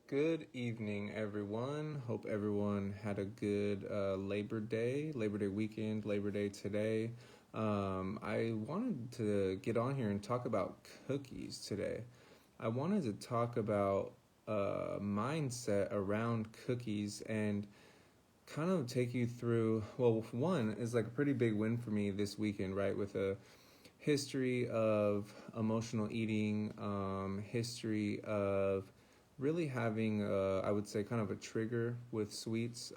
Good evening, everyone. Hope everyone had a good Labor Day weekend, Labor Day today. I wanted to get on here and talk about cookies today. I wanted to talk about mindset around cookies and kind of take you through. Well, one is like a pretty big win for me this weekend, right? With a history of emotional eating, history of really having, I would say, kind of a trigger with sweets.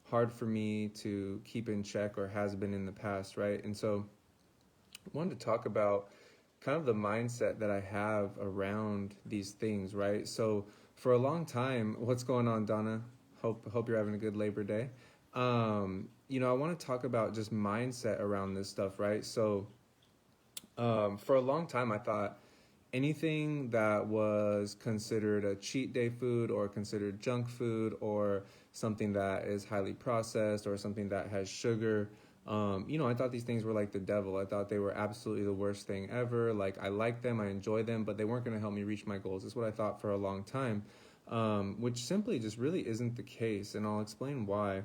Hard for me to keep in check or has been in the past, right? And so I wanted to talk about kind of the mindset that I have around these things, right? So for a long time, what's going on, Donna? Hope you're having a good Labor Day. I want to talk about just mindset around this stuff, right? So for a long time, I thought anything that was considered a cheat day food or considered junk food or something that is highly processed or something that has sugar, I thought these things were like the devil. I thought they were absolutely the worst thing ever. Like, I like them, I enjoy them, but they weren't going to help me reach my goals. That's what I thought for a long time, which simply just really isn't the case. And I'll explain why.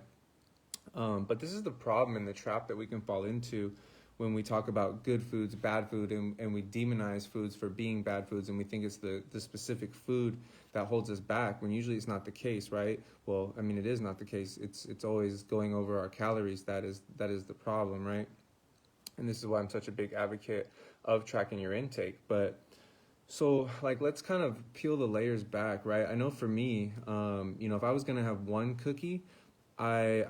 But this is the problem and the trap that we can fall into when we talk about good foods, bad food, and we demonize foods for being bad foods, and we think it's the specific food that holds us back, when usually it's not the case, right? Well, I mean, it is not the case. It's always going over our calories that is the problem, right? And this is why I'm such a big advocate of tracking your intake. But so, like, let's kind of peel the layers back, right? I know for me, if I was gonna have one cookie, I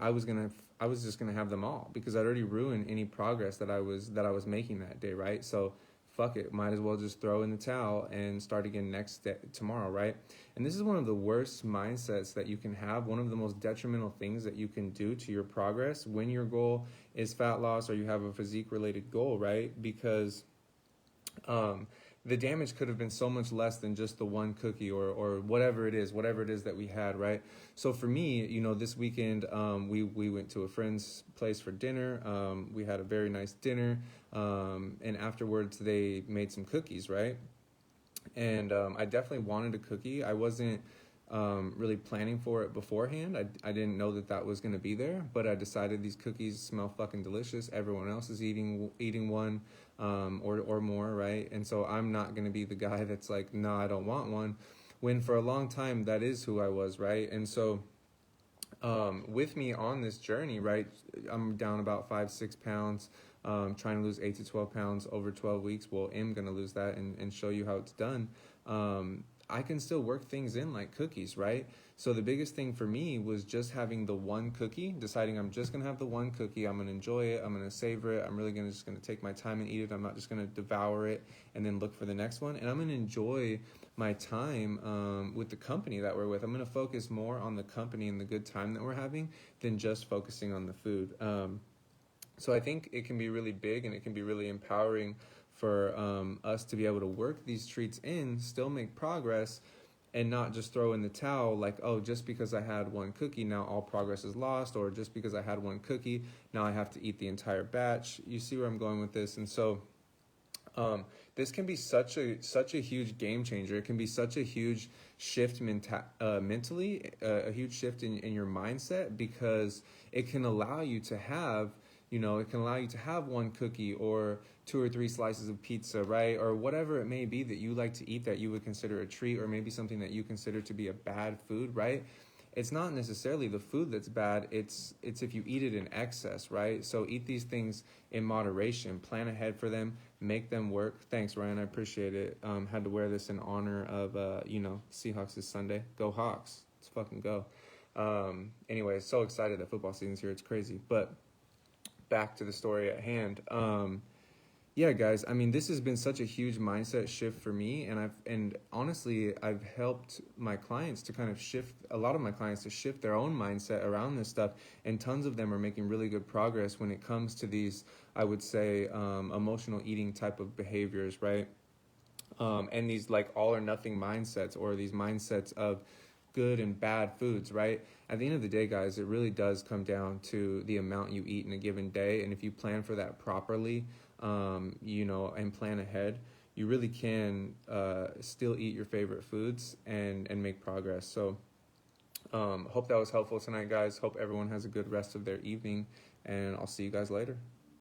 was just gonna have them all because I'd already ruined any progress that I was making that day, right? So fuck it, might as well just throw in the towel and start again next day, tomorrow, right? And this is one of the worst mindsets that you can have, one of the most detrimental things that you can do to your progress when your goal is fat loss or you have a physique related goal, right? Because um, the damage could have been so much less than just the one cookie or whatever it is that we had, right? So for me, this weekend, we went to a friend's place for dinner. We had a very nice dinner, and afterwards they made some cookies, right? And I definitely wanted a cookie. I wasn't really planning for it beforehand. I didn't know that was going to be there, but I decided these cookies smell fucking delicious. Everyone else is eating one or more, right? And so I'm not going to be the guy that's like, no, I don't want one. When for a long time that is who I was, right? And so with me on this journey, right, I'm down about 5-6 pounds, trying to lose 8 to 12 pounds over 12 weeks. Well, I'm going to lose that and show you how it's done. I can still work things in like cookies, right? So the biggest thing for me was just having the one cookie, deciding I'm just going to have the one cookie. I'm going to enjoy it. I'm going to savor it. I'm really just going to take my time and eat it. I'm not just going to devour it and then look for the next one. And I'm going to enjoy my time with the company that we're with. I'm going to focus more on the company and the good time that we're having than just focusing on the food. So I think it can be really big and it can be really empowering for us to be able to work these treats in, still make progress, and not just throw in the towel like, oh, just because I had one cookie, now all progress is lost, or just because I had one cookie, now I have to eat the entire batch. You see where I'm going with this? And so this can be such a huge game changer. It can be such a huge shift mentally, a huge shift in your mindset, because it can allow you to have, it can allow you to have one cookie or 2 or 3 slices of pizza, right? Or whatever it may be that you like to eat that you would consider a treat, or maybe something that you consider to be a bad food, right? It's not necessarily the food that's bad, it's if you eat it in excess, right? So eat these things in moderation, plan ahead for them, make them work. Thanks, Ryan, I appreciate it. Had to wear this in honor of Seahawks this Sunday. Go Hawks, let's fucking go. Anyway, so excited that football season's here, it's crazy. But back to the story at hand. Yeah, guys, I mean, this has been such a huge mindset shift for me, and honestly, I've helped my clients to kind of shift, a lot of my clients to shift their own mindset around this stuff, and tons of them are making really good progress when it comes to these, I would say, emotional eating type of behaviors, right? And these like all or nothing mindsets, or these mindsets of good and bad foods, right? At the end of the day, guys, it really does come down to the amount you eat in a given day. And if you plan for that properly, and plan ahead, you really can still eat your favorite foods and make progress. So hope that was helpful tonight, guys. Hope everyone has a good rest of their evening, and I'll see you guys later.